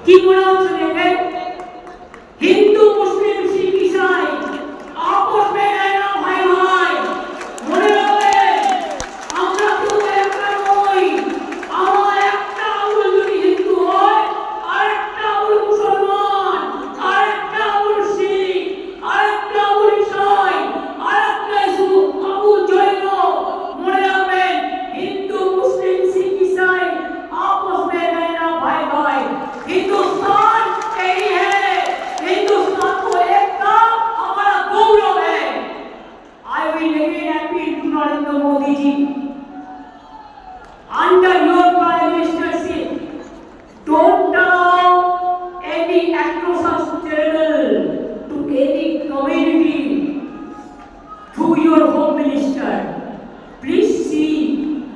কি মনে হচ্ছে দেখে? হিন্দু মুসলিম শিখ ইসাই आपस में रहना भाई भाई মনে রাখবেন আমরা তো একটা নই আমার একটা আঙুল যদি হিন্দু হয় আরেকটা আঙুল মুসলমান আরেকটা আঙুল শিখ আরেকটা আঙুল ইসাই আরেকটা শুধু আঙুল জৈন মনে রাখবেন হিন্দু মুসলিম শিখ ইসাই आपस में रहना भाई भाई हिंदुस्तान यही है हिंदुस्तान को एकता हमारा गौरव है I will again appeal to Narendra Modi ji under your prime ministership don't allow any atrocious terrible to any community through your home minister please see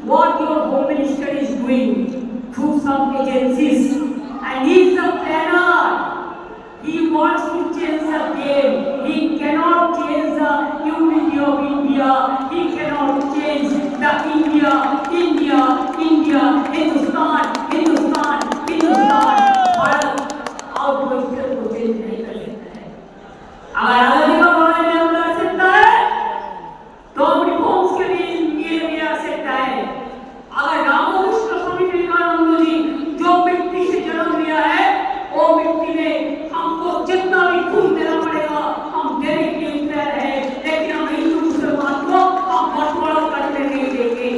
what your home minister is doing through some agencies and he is the planner. He wants to change the game. He cannot change the unity of India. He cannot change the India, Hindustan. Bharat आउटवेस्टर्न को change नहीं कर सकता है। अगर आजादी का लड़ाई में हम लड़ सकता है, तो हम रिफॉर्म्स के लिए भी आ सकता है। अगर रामकृष्ण स्वामी विवेकानंद जी जो मिट्टी से जन्म लिया है, वो मिट्टी में हमको जितना भी खून देना पड़ेगा हम देने के लिए तैयार है, लेकिन हम हिंदू मुसलमान को हम बंटवारा करने नहीं देंगे।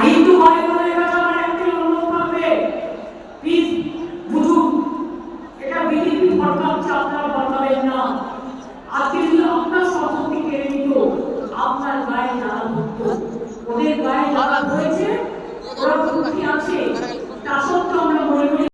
हिंदू भाई बहनों का আমার একটি অনুরোধ থাকবে, প্লিজ বুঝুন এটা বিজেপি ভড়কাচ্ছে, আপনারা ভড়কাবেন না।